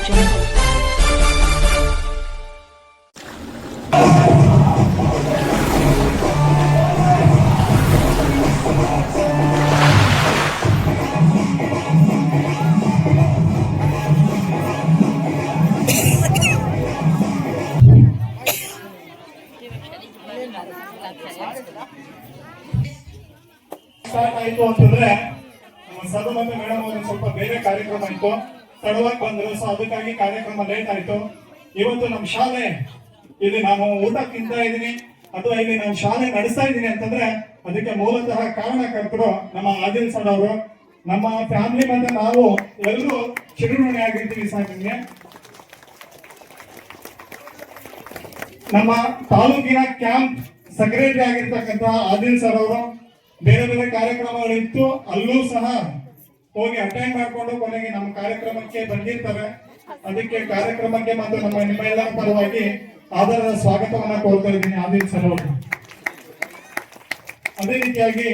Start ಆಯ್ತು ಅಂತಂದ್ರೆ ಸದಮಂದ madam ಅವರು ಸ್ವಲ್ಪ ಬೇರೆ ಕಾರ್ಯಕ್ರಮ ಇತ್ತು, ತಡವಾಗಿ ಬಂದ್ರು. ಸೊ ಅದಕ್ಕಾಗಿ ಕಾರ್ಯಕ್ರಮ ಲೇಟ್ ಆಯ್ತು. ಇವತ್ತು ನಮ್ಮ ಶಾಲೆ ಇಲ್ಲಿ ನಾನು ಊಟಕ್ಕಿಂತ ಇದ್ದೀನಿ ಅಥವಾ ಇಲ್ಲಿ ನಾನು ಶಾಲೆ ನಡೆಸ್ತಾ ಇದ್ದೀನಿ ಅಂತಂದ್ರೆ ಅದಕ್ಕೆ ಮೂಲತಃ ಕಾರಣಕರ್ತರು ನಮ್ಮ ಆದಿಲ್ ಸರ್ ಅವರು. ನಮ್ಮ ಫ್ಯಾಮಿಲಿ ಮತ್ತೆ ನಾವು ಎಲ್ಲರೂ ಚಿರಋಣಿ ಆಗಿರ್ತೀವಿ ಸರ್ ನಿಮಗೆ. ನಮ್ಮ ತಾಲೂಕಿನ ಕ್ಯಾಂಪ್ ಸೆಕ್ರೆಟರಿ ಆಗಿರ್ತಕ್ಕಂಥ ಆದಿಲ್ ಸರ್ ಅವರು ಬೇರೆ ಬೇರೆ ಕಾರ್ಯಕ್ರಮಗಳಿತ್ತು, ಅಲ್ಲೂ ಸಹ ಹೋಗಿ ಅಟೆಂಡ್ ಮಾಡಿಕೊಂಡು ಕೊನೆಗೆ ನಮ್ಮ ಕಾರ್ಯಕ್ರಮಕ್ಕೆ ಬಂದಿರ್ತಾರೆ. ಅದಕ್ಕೆ ಕಾರ್ಯಕ್ರಮಕ್ಕೆ ಮತ್ತು ನಿಮ್ಮೆಲ್ಲರ ಪರವಾಗಿ ಆಧಾರದ ಸ್ವಾಗತವನ್ನ ಕೋರ್ತಾ ಇದ್ದೀನಿ ಆದಿಲ್ ಸರ್ ಅವರು. ಅದೇ ರೀತಿಯಾಗಿ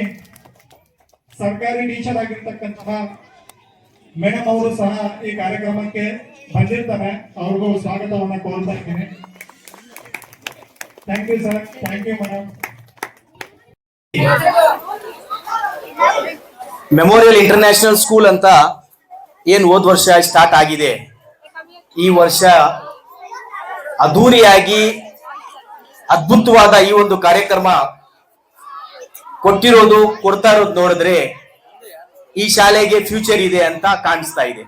ಸರ್ಕಾರಿ ಟೀಚರ್ ಆಗಿರ್ತಕ್ಕಂತಹ ಮೇಡಮ್ ಅವರು ಸಹ ಈ ಕಾರ್ಯಕ್ರಮಕ್ಕೆ ಬಂದಿರ್ತಾರೆ, ಅವ್ರಿಗೂ ಸ್ವಾಗತವನ್ನ ಕೋರ್ತಾ ಇದ್ದೀನಿ. Thank you sir, thank you madam. Memorial international school ಅಂತ ಏನು ಹೋದ ವರ್ಷ ಸ್ಟಾರ್ಟ್ ಆಗಿದೆ, ಈ ವರ್ಷ ಅದ್ಧೂರಿಯಾಗಿ ಅದ್ಭುತವಾದ ಈ ಒಂದು ಕಾರ್ಯಕ್ರಮ ಕೊಡ್ತಾ ಇರೋದು ನೋಡಿದ್ರೆ ಈ ಶಾಲೆಗೆ ಫ್ಯೂಚರ್ ಇದೆ ಅಂತ ಕಾಣಿಸ್ತಾ ಇದೆ.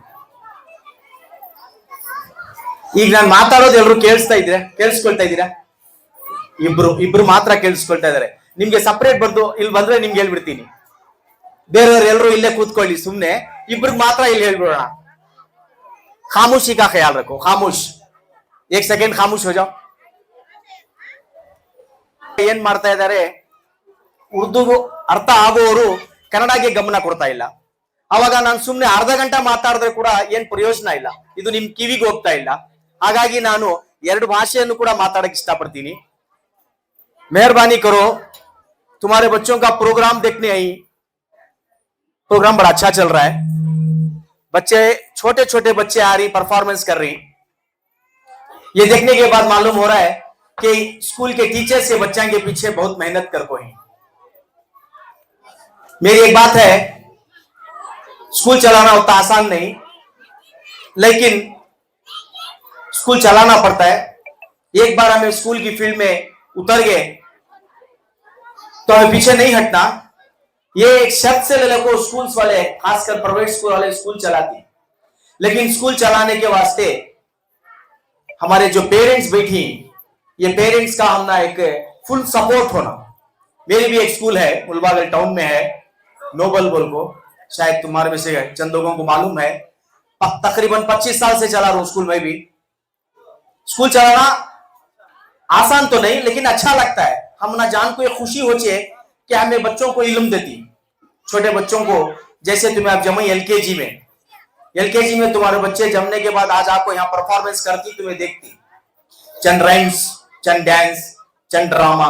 ಈಗ ನಾನು ಮಾತಾಡೋದು ಎಲ್ಲರೂ ಕೇಳಿಸ್ಕೊಳ್ತಾ ಇದ್ದೀರಾ? ಇಬ್ರು ಮಾತ್ರ ಕೇಳಿಸ್ಕೊಳ್ತಾ ಇದಾರೆ. ನಿಮ್ಗೆ ಸಪರೇಟ್ ಬಂದು ಇಲ್ಲಿ ಬಂದ್ರೆ ನಿಮ್ಗೆ ಹೇಳ್ಬಿಡ್ತೀನಿ, ಬೇರೆಯವ್ರು ಎಲ್ಲರೂ ಇಲ್ಲೇ ಕೂತ್ಕೊಳ್ಳಿ, ಸುಮ್ನೆ ಇಬ್ರಿಗೆ ಮಾತ್ರ ಇಲ್ಲಿ ಹೇಳ್ಬಿಡೋಣ. ಖಾಮೋಶಿ ಕಾ ಖಯಾಲ್ ರಖೋ, ಖಾಮೋಶ್, ಏಕ್ ಸೆಕೆಂಡ್ ಖಾಮೋಶ್ ಹೋ ಜಾओ. ಏನ್ ಮಾಡ್ತಾ ಇದ್ದಾರೆ, ಉರ್ದುಗೂ ಅರ್ಥ ಆಗೋರು ಕನ್ನಡಗೆ ಗಮನ ಕೊಡ್ತಾ ಇಲ್ಲ. ಅವಾಗ ನಾನು ಸುಮ್ನೆ ಅರ್ಧ ಗಂಟೆ ಮಾತಾಡಿದ್ರೆ ಕೂಡ ಏನ್ ಪ್ರಯೋಜನ ಇಲ್ಲ, ಇದು ನಿಮ್ ಕಿವಿಗೆ ಹೋಗ್ತಾ ಇಲ್ಲ. ಹಾಗಾಗಿ ನಾನು ಎರಡು ಭಾಷೆಯನ್ನು ಕೂಡ ಮಾತಾಡಕ್ ಇಷ್ಟಪಡ್ತೀನಿ. मेहरबानी करो, तुम्हारे बच्चों का प्रोग्राम देखने आई, प्रोग्राम बड़ा अच्छा चल रहा है. बच्चे छोटे छोटे बच्चे आ रही, परफॉर्मेंस कर रही. ये देखने के बाद मालूम हो रहा है कि स्कूल के टीचर्स ये बच्चों के पीछे बहुत मेहनत कर को हैं. मेरी एक बात है, स्कूल चलाना उतना आसान नहीं, लेकिन स्कूल चलाना पड़ता है. एक बार हमें स्कूल की फील्ड में उतर गए तो हमें पीछे नहीं हटना. ये एक शर्त से ले को स्कूल्स वाले, खासकर प्राइवेट स्कूल वाले स्कूल चलाती, लेकिन स्कूल चलाने के वास्ते हमारे जो पेरेंट्स बैठी, ये पेरेंट्स का हमना एक फुल सपोर्ट होना. मेरी भी एक स्कूल है, मुलबागल टाउन में है, नोबल बोल को, शायद तुम्हारे में से चंद लोगों को मालूम है. तकरीबन 25 साल से चला रहा हूं स्कूल में भी. स्कूल चलाना आसान तो नहीं, लेकिन अच्छा लगता है. हम ना जान को ये खुशी हो चे कि हमें बच्चों को इल्म देती, छोटे बच्चों को. जैसे तुम्हें आप जमे एलकेजी में तुम्हारे बच्चे जमने के बाद आज आपको यहाँ परफॉर्मेंस करती, तुम्हें देखती, चंद राइम्स, चंद डांस, चंद ड्रामा,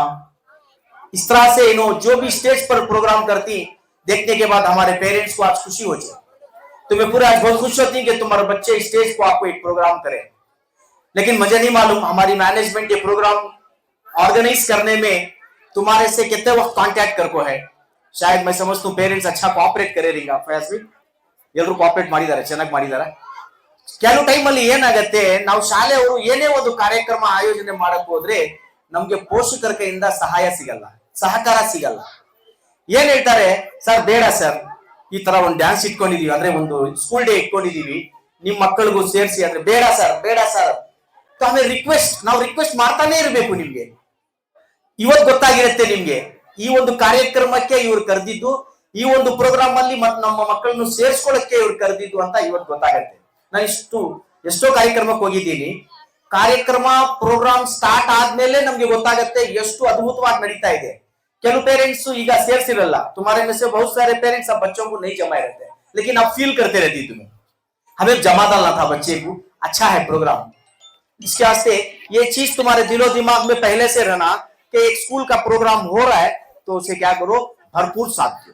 इस तरह से जो भी स्टेज पर प्रोग्राम करती, देखने के बाद हमारे पेरेंट्स को आज खुशी हो जाए. तुम्हें पूरा आज बहुत खुश होती कि तुम्हारे बच्चे स्टेज को आपको एक प्रोग्राम करें. लेकिन मुझे नहीं मालूम हमारी मैनेजमेंट ये प्रोग्राम ऑर्गेनाइज करने में तुम्हारे से कितने वक्त कांटेक्ट कर को है. शायद मैं समझता हूँ पेरेंट्स अच्छा कोऑपरेट करे रहेगा. ಎಲ್ಲರೂ ಕೋಆಪರೇಟ್ ಮಾಡಿದ್ದಾರೆ, ಚೆನ್ನಾಗಿ ಮಾಡಿದ್ದಾರೆ. ಕೆಲವು ಟೈಮಲ್ಲಿ ಏನಾಗತ್ತೆ, ನಾವು ಶಾಲೆಯವರು ಏನೇ ಒಂದು ಕಾರ್ಯಕ್ರಮ ಆಯೋಜನೆ ಮಾಡಕ್ ಹೋದ್ರೆ ನಮ್ಗೆ ಪೋಷಕರ ಕೈಯಿಂದ ಸಹಾಯ ಸಿಗಲ್ಲ, ಸಹಕಾರ ಸಿಗಲ್ಲ. ಏನ್ ಹೇಳ್ತಾರೆ, ಸರ್ ಬೇಡ ಸರ್, ಈ ತರ ಒಂದು ಡ್ಯಾನ್ಸ್ ಇಟ್ಕೊಂಡಿದೀವಿ ಅಂದ್ರೆ ಒಂದು ಸ್ಕೂಲ್ ಡೇ ಇಟ್ಕೊಂಡಿದೀವಿ, ನಿಮ್ ಮಕ್ಕಳಿಗೂ ಸೇರಿಸಿ ಅಂದ್ರೆ ಬೇಡ ಸರ್. ಆಮೇಲೆ ನಾವು ರಿಕ್ವೆಸ್ಟ್ ಮಾಡ್ತಾನೆ ಇರಬೇಕು. ನಿಮ್ಗೆ ಇವತ್ತು ಗೊತ್ತಾಗಿರುತ್ತೆ, ನಿಮ್ಗೆ ಈ ಒಂದು ಕಾರ್ಯಕ್ರಮಕ್ಕೆ ಇವ್ರು ಕರೆದಿದ್ದು, ಈ ಒಂದು ಪ್ರೋಗ್ರಾಮ್ ಅಲ್ಲಿ ನಮ್ಮ ಮಕ್ಕಳನ್ನು ಸೇರಿಸ್ಕೊಳ್ಳಕ್ಕೆ ಇವ್ರು ಕರೆದಿದ್ದು ಅಂತ ಇವತ್ತು ಗೊತ್ತಾಗತ್ತೆ. ನಾನು ಎಷ್ಟೋ ಕಾರ್ಯಕ್ರಮಕ್ಕೆ ಹೋಗಿದ್ದೀನಿ, ಕಾರ್ಯಕ್ರಮ ಪ್ರೋಗ್ರಾಮ್ ಸ್ಟಾರ್ಟ್ ಆದ್ಮೇಲೆ ನಮ್ಗೆ ಗೊತ್ತಾಗತ್ತೆ ಎಷ್ಟು ಅದ್ಭುತವಾಗಿ ನಡೀತಾ ಇದೆ. ಕೆಲವು ಪೇರೆಂಟ್ಸ್ ಈಗ ಸೇರ್ಸಿರಲ್ಲ, तुम्हारे में से बहुत सारे पेरेंट्स अब बच्चों को नहीं जमा रहते, लेकिन आप फील करते रहती तुम्हें हमें जमा डालना था बच्चे को, अच्छा है प्रोग्राम. इसके वास्ते ये चीज तुम्हारे दिलो दिमाग में पहले से रहना कि एक स्कूल का प्रोग्राम हो रहा है तो उसे क्या करो, भरपूर साथ दो.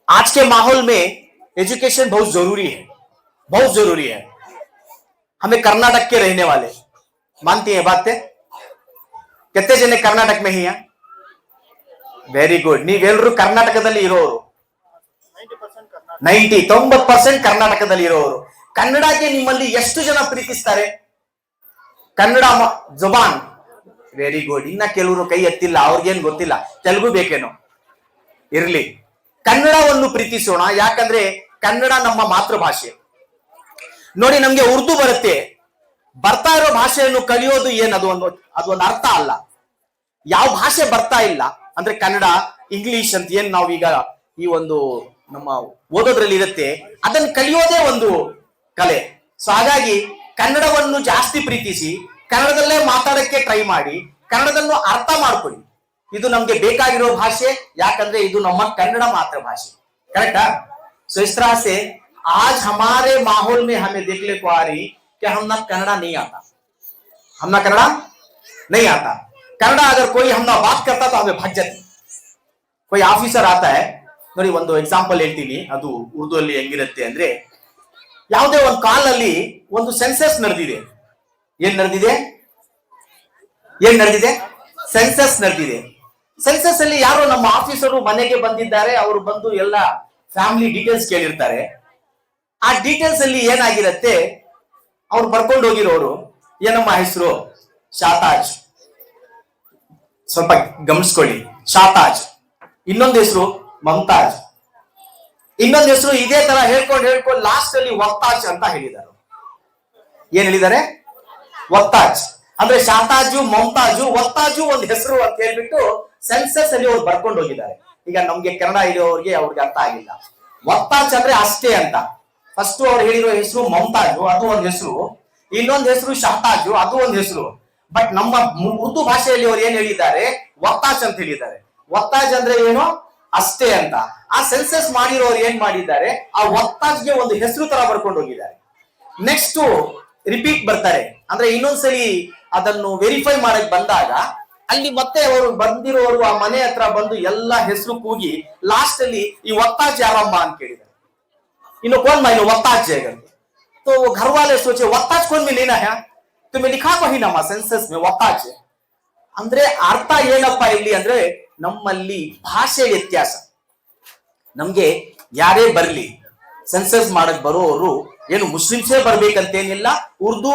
आज के माहौल में एजुकेशन बहुत जरूरी है. हमें कर्नाटक के रहने वाले, मानती है बात पे? कितने जने कर्नाटक में ही हैं? Very good. ನೀವೆಲ್ಲರೂ ಕರ್ನಾಟಕದಲ್ಲಿ ಇರೋರು. 90% ಕರ್ನಾಟಕದಲ್ಲಿ ಇರೋರು. ಕನ್ನಡಕ್ಕೆ ನಿಮ್ಮಲ್ಲಿ ಎಷ್ಟು ಜನ ಪ್ರೀತಿಸ್ತಾರೆ? ಕನ್ನಡ ಜುಬಾನ್. Very good. ಇನ್ನ ಕೆಲವರು ಕೈ ಎತ್ತಿಲ್ಲ, ಅವ್ರಿಗೇನ್ ಗೊತ್ತಿಲ್ಲ, ತೆಲುಗು ಬೇಕೇನೋ, ಇರ್ಲಿ. ಕನ್ನಡವನ್ನು ಪ್ರೀತಿಸೋಣ, ಯಾಕಂದ್ರೆ ಕನ್ನಡ ನಮ್ಮ ಮಾತೃಭಾಷೆ. ನೋಡಿ, ನಮ್ಗೆ ಉರ್ದು ಬರುತ್ತೆ, ಬರ್ತಾ ಇರೋ ಭಾಷೆಯನ್ನು ಕಲಿಯೋದು ಏನ್ ಅದೊಂದು ಅರ್ಥ ಅಲ್ಲ. ಯಾವ ಭಾಷೆ ಬರ್ತಾ ಇಲ್ಲ ಅಂದ್ರೆ ಕನ್ನಡ, ಇಂಗ್ಲಿಷ್ ಅಂತ ಏನ್ ನಾವೀಗ ಈ ಒಂದು ನಮ್ಮ ಓದೋದ್ರಲ್ಲಿ ಇರುತ್ತೆ, ಅದನ್ನ ಕಲಿಯೋದೇ ಒಂದು ಕಲೆ. ಸೊ ಹಾಗಾಗಿ ಕನ್ನಡವನ್ನು ಜಾಸ್ತಿ ಪ್ರೀತಿಸಿ, ಕನ್ನಡದಲ್ಲೇ ಮಾತಾಡಕ್ಕೆ ಟ್ರೈ ಮಾಡಿ, ಕನ್ನಡದನ್ನು ಅರ್ಥ ಮಾಡ್ಕೊಳ್ಳಿ. ಇದು ನಮ್ಗೆ ಬೇಕಾಗಿರೋ ಭಾಷೆ, ಯಾಕಂದ್ರೆ ಇದು ನಮ್ಮ ಕನ್ನಡ ಮಾತೃಭಾಷೆ. करेक्टा? सो इस तरह से आज हमारे माहौल में हमें देखने को आ रही कि हम ना कन्नड़ा नहीं आता, हम ना कन्नड़ा नहीं आता. कन्नड़ा अगर कोई हम ना बात करता तो हमें भाग जाती. कोई ಆಫೀಸರ್ आता है, ನೋಡಿ ಒಂದು ಎಕ್ಸಾಂಪಲ್ ಹೇಳ್ತೀನಿ, ಅದು ಉರ್ದು ಅಲ್ಲಿ ಹೆಂಗಿರುತ್ತೆ ಅಂದ್ರೆ, ಯಾವುದೇ ಒಂದು ಕಾಲಲ್ಲಿ ಒಂದು ಸೆನ್ಸಸ್ ನಡೆದಿದೆ. ಏನ್ ನಡೆದಿದೆ? ಸೆನ್ಸಸ್ ನಡೆದಿದೆ. ಸೆನ್ಸಸ್ ಅಲ್ಲಿ ಯಾರೋ ನಮ್ಮ ಆಫೀಸರು ಮನೆಗೆ ಬಂದಿದ್ದಾರೆ, ಅವರು ಬಂದು ಎಲ್ಲ ಫ್ಯಾಮಿಲಿ ಡೀಟೇಲ್ಸ್ ಕೇಳಿರ್ತಾರೆ. ಆ ಡೀಟೇಲ್ಸ್ ಅಲ್ಲಿ ಏನಾಗಿರತ್ತೆ, ಅವ್ರು ಬರ್ಕೊಂಡು ಹೋಗಿರೋರು, ಏನಮ್ಮ ಹೆಸರು? ಶಾತಾಜ್. ಸ್ವಲ್ಪ ಗಮನಿಸ್ಕೊಳ್ಳಿ, ಶಾತಾಜ್. ಇನ್ನೊಂದು ಹೆಸರು ಮಮತಾಜ್. ಇನ್ನೊಂದು ಹೆಸರು ಇದೇ ತರ ಹೇಳ್ಕೊಂಡು ಲಾಸ್ಟ್ ಅಲ್ಲಿ ವಕ್ತಾಜ್ ಅಂತ ಹೇಳಿದ್ದಾರೆ. ಏನ್ ಹೇಳಿದ್ದಾರೆ? ವಕ್ತಾಜ್. ಅಂದ್ರೆ ಶಾತಾಜು, ಮಮತಾಜು, ವಕ್ತಾಜು ಒಂದು ಹೆಸರು ಅಂತ ಹೇಳ್ಬಿಟ್ಟು ಸೆನ್ಸಸ್ ಅಲ್ಲಿ ಅವ್ರು ಬರ್ಕೊಂಡು ಹೋಗಿದ್ದಾರೆ. ಈಗ ನಮ್ಗೆ ಕನ್ನಡ ಇರೋರಿಗೆ ಅವ್ರಿಗೆ ಅರ್ಥ ಆಗಿಲ್ಲ. ವಕ್ತಾಜ್ ಅಂದ್ರೆ ಅಷ್ಟೇ ಅಂತ. ಫಸ್ಟ್ ಅವ್ರು ಹೇಳಿರೋ ಹೆಸರು ಮಮತಾಜು, ಅದು ಒಂದು ಹೆಸರು. ಇನ್ನೊಂದು ಹೆಸರು ಶಾತಾಜು, ಅದು ಒಂದು ಹೆಸರು. ಬಟ್ ನಮ್ಮ ಉರ್ದು ಭಾಷೆಯಲ್ಲಿ ಅವ್ರು ಏನ್ ಹೇಳಿದ್ದಾರೆ? ವಕ್ತಾಜ್ ಅಂತ ಹೇಳಿದ್ದಾರೆ. ವಕ್ತಾಜ್ ಅಂದ್ರೆ ಏನು? ಅಷ್ಟೇ ಅಂತ. ಆ ಸೆನ್ಸಸ್ ಮಾಡಿರೋರು ಏನ್ ಮಾಡಿದ್ದಾರೆ, ಆ ವಕ್ತಾಜ್ಗೆ ಒಂದು ಹೆಸರು ತರ ಬರ್ಕೊಂಡು ಹೋಗಿದ್ದಾರೆ. ನೆಕ್ಸ್ಟ್ ರಿಪೀಟ್ ಬರ್ತಾರೆ, ಅಂದ್ರೆ ಇನ್ನೊಂದ್ಸಲಿ ಅದನ್ನು ವೆರಿಫೈ ಮಾಡಕ್ ಬಂದಾಗ ಅಲ್ಲಿ ಮತ್ತೆ ಅವರು ಬಂದಿರೋರು ಆ ಮನೆ ಹತ್ರ ಬಂದು ಎಲ್ಲಾ ಹೆಸರು ಕೂಗಿ ಲಾಸ್ಟ್ ಅಲ್ಲಿ ಈ ವಕ್ತಾಜ್ ಯಾರಮ್ಮ ಅಂತ ಕೇಳಿದ್ದಾರೆ. ಇನ್ನು कौन मायनो वक्ताज है? तो वो घर वाले सोचे वक्ताज कौन में लेना है, तुम्हें लिखा को ही नाम सेंसस में वक्ताज. ಅಂದ್ರೆ ಅರ್ಥ ಏನಪ್ಪಾ ಇಲ್ಲಿ ಅಂದ್ರೆ, ನಮ್ಮಲ್ಲಿ ಭಾಷೆ ವ್ಯತ್ಯಾಸ. ನಮ್ಗೆ ಯಾರೇ ಬರ್ಲಿ ಸೆನ್ಸಸ್ ಮಾಡಕ್ ಬರೋರು ಏನು ಮುಸ್ಲಿಮ್ಸೇ ಬರ್ಬೇಕಂತೇನಿಲ್ಲ, ಉರ್ದು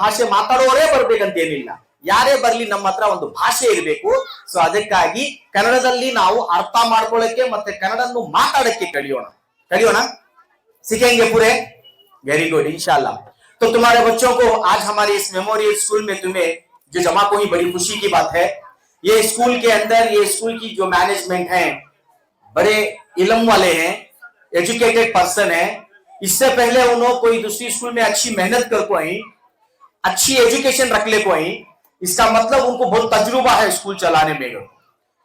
ಭಾಷೆ ಮಾತಾಡೋರೇ ಬರ್ಬೇಕಂತೇನಿಲ್ಲ. ಯಾರೇ ಬರ್ಲಿ ನಮ್ಮ ಹತ್ರ ಒಂದು ಭಾಷೆ ಇರಬೇಕು. ಸೊ ಅದಕ್ಕಾಗಿ ಕನ್ನಡದಲ್ಲಿ ನಾವು ಅರ್ಥ ಮಾಡ್ಕೊಳ್ಳಕ್ಕೆ ಮತ್ತೆ ಕನ್ನಡನ್ನು ಮಾತಾಡಕ್ಕೆ ಕಲಿಯೋಣ. सीखेंगे पूरे? वेरी गुड, इंशाल्लाह. तो तुम्हारे बच्चों को आज हमारे इस मेमोरियल स्कूल में तुम्हें जो जमा को ही बड़ी खुशी की बात है, ये स्कूल के अंदर ये स्कूल की जो मैनेजमेंट है बड़े इल्म वाले हैं, एजुकेटेड पर्सन है. इससे पहले उन्होंने कोई दूसरी स्कूल में अच्छी मेहनत कर को आई, अच्छी एजुकेशन रख ले को आई. इसका मतलब उनको बहुत तजुर्बा है स्कूल चलाने में.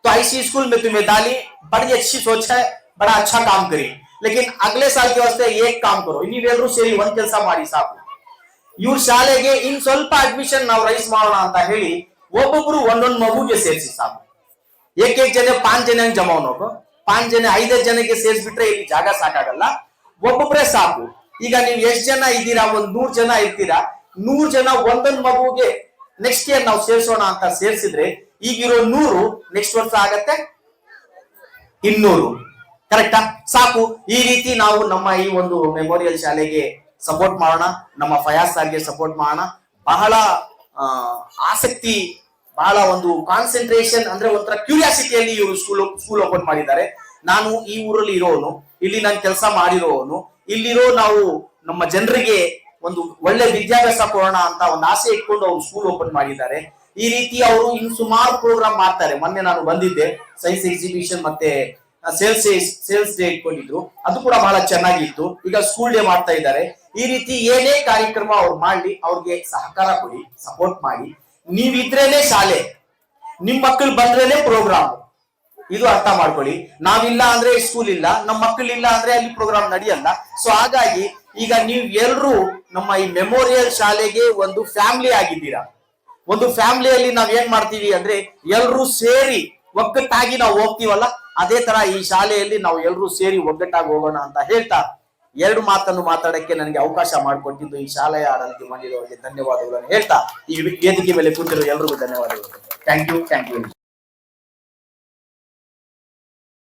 तो ऐसी स्कूल में तुम्हें डाली, बड़ी अच्छी सोच है, बड़ा अच्छा काम करी. लेकिन अगले साल के वास्ते एक काम करो, ಇನ್ನಿವೆಲ್ಲರೂ ಸೇರಿ ಒಂದ್ ಕೆಲಸ ಮಾಡಿ ಸಾಕು. ಇವ್ರ ಶಾಲೆಗೆ ಇನ್ ಸ್ವಲ್ಪ ಅಡ್ಮಿಷನ್ ನಾವು ರೈಸ್ ಮಾಡೋಣ ಅಂತ ಹೇಳಿ ಒಬ್ಬೊಬ್ರು ಒಂದೊಂದು ಮಗುಗೆ ಸೇರಿಸಿ ಸಾಕು. ಏಕ್ ಜನ 5 ಜನ ಜಮಾವನೋಕು, 5 ಜನ 5 ಜನಕ್ಕೆ ಸೇರಿಸ್ಬಿಟ್ರೆ ಇಲ್ಲಿ ಜಾಗ ಸಾಕಾಗಲ್ಲ, ಒಬ್ಬೊಬ್ರೆ ಸಾಕು. ಈಗ ನೀವು ಎಷ್ಟು ಜನ ಇದ್ದೀರಾ? ಒಂದ್ 100 ಜನ ಇರ್ತೀರಾ. 100 ಜನ ಒಂದೊಂದು ಮಗುಗೆ ನೆಕ್ಸ್ಟ್ ಇಯರ್ ನಾವು ಸೇರಿಸೋಣ ಅಂತ ಸೇರಿಸಿದ್ರೆ ಈಗಿರೋ 100 ನೆಕ್ಸ್ಟ್ ವರ್ಷ ಆಗತ್ತೆ 200. ಕರೆಕ್ಟಾ? ಸಾಕು. ಈ ರೀತಿ ನಾವು ನಮ್ಮ ಈ ಒಂದು ಮೆಮೋರಿಯಲ್ ಶಾಲೆಗೆ ಸಪೋರ್ಟ್ ಮಾಡೋಣ, ನಮ್ಮ ಫಯಾಜ್ ಸರ್ಗೆ ಸಪೋರ್ಟ್ ಮಾಡೋಣ. ಬಹಳ ಆಸಕ್ತಿ, ಬಹಳ ಒಂದು ಕಾನ್ಸಂಟ್ರೇಷನ್, ಅಂದ್ರೆ ಒಂಥರ ಕ್ಯೂರಿಯಾಸಿಟಿಯಲ್ಲಿ ಇವರು ಸ್ಕೂಲ್ ಓಪನ್ ಮಾಡಿದ್ದಾರೆ. ನಾನು ಈ ಊರಲ್ಲಿ ಇರೋನು, ಇಲ್ಲಿ ನಾನು ಕೆಲಸ ಮಾಡಿರೋನು, ಇಲ್ಲಿರೋ ನಾವು ನಮ್ಮ ಜನರಿಗೆ ಒಂದು ಒಳ್ಳೆ ವಿದ್ಯಾಭ್ಯಾಸ ಕೊಡೋಣ ಅಂತ ಒಂದು ಆಸೆ ಇಟ್ಕೊಂಡು ಅವರು ಸ್ಕೂಲ್ ಓಪನ್ ಮಾಡಿದ್ದಾರೆ. ಈ ರೀತಿ ಅವರು ಇನ್ನು ಸುಮಾರು ಪ್ರೋಗ್ರಾಮ್ ಮಾಡ್ತಾರೆ. ಮೊನ್ನೆ ನಾನು ಬಂದಿದ್ದೆ, ಸೈನ್ಸ್ ಎಕ್ಸಿಬಿಷನ್ ಮತ್ತೆ ಸೇಲ್ಸ್ ಡೇ ಇಟ್ಕೊಂಡಿದ್ರು, ಅದು ಕೂಡ ಬಹಳ ಚೆನ್ನಾಗಿತ್ತು. ಈಗ ಸ್ಕೂಲ್ ಡೇ ಮಾಡ್ತಾ ಇದ್ದಾರೆ. ಈ ರೀತಿ ಏನೇ ಕಾರ್ಯಕ್ರಮ ಅವ್ರು ಮಾಡ್ಲಿ, ಅವ್ರಿಗೆ ಸಹಕಾರ ಕೊಡಿ, ಸಪೋರ್ಟ್ ಮಾಡಿ. ನೀವಿದ್ರೇನೆ ಶಾಲೆ, ನಿಮ್ ಮಕ್ಕಳು ಬಂದ್ರೇನೆ ಪ್ರೋಗ್ರಾಮ್. ಇದು ಅರ್ಥ ಮಾಡ್ಕೊಳ್ಳಿ. ನಾವಿಲ್ಲ ಅಂದ್ರೆ ಸ್ಕೂಲ್ ಇಲ್ಲ, ನಮ್ಮ ಮಕ್ಕಳಿಲ್ಲ ಅಂದ್ರೆ ಅಲ್ಲಿ ಪ್ರೋಗ್ರಾಮ್ ನಡೆಯಲ್ಲ. ಸೊ ಹಾಗಾಗಿ ಈಗ ನೀವು ಎಲ್ರು ನಮ್ಮ ಈ ಮೆಮೋರಿಯಲ್ ಶಾಲೆಗೆ ಒಂದು ಫ್ಯಾಮಿಲಿ ಆಗಿದ್ದೀರಾ. ಒಂದು ಫ್ಯಾಮಿಲಿಯಲ್ಲಿ ನಾವ್ ಏನ್ ಮಾಡ್ತೀವಿ ಅಂದ್ರೆ ಎಲ್ರು ಸೇರಿ ಒಗ್ಗಟ್ಟಾಗಿ ನಾವು ಹೋಗ್ತೀವಲ್ಲ, ಅದೇ ತರ ಈ ಶಾಲೆಯಲ್ಲಿ ನಾವು ಎಲ್ರು ಸೇರಿ ಒಗ್ಗಟ್ಟಾಗಿ ಹೋಗೋಣ ಅಂತ ಹೇಳ್ತಾ ಎರಡು ಮಾತನ್ನು ಮಾತಾಡಕ್ಕೆ ನನಗೆ ಅವಕಾಶ ಮಾಡಿಕೊಟ್ಟಿದ್ದು ಈ ಶಾಲೆಯ ಆಡಳಿತ ಮಂಡಳಿಯವರಿಗೆ ಧನ್ಯವಾದಗಳನ್ನು ಹೇಳ್ತಾ ಈ ವೇದಿಕೆ ಮೇಲೆ ಕೂತಿರುವ ಎಲ್ರಿಗೂ ಧನ್ಯವಾದಗಳು. Thank you.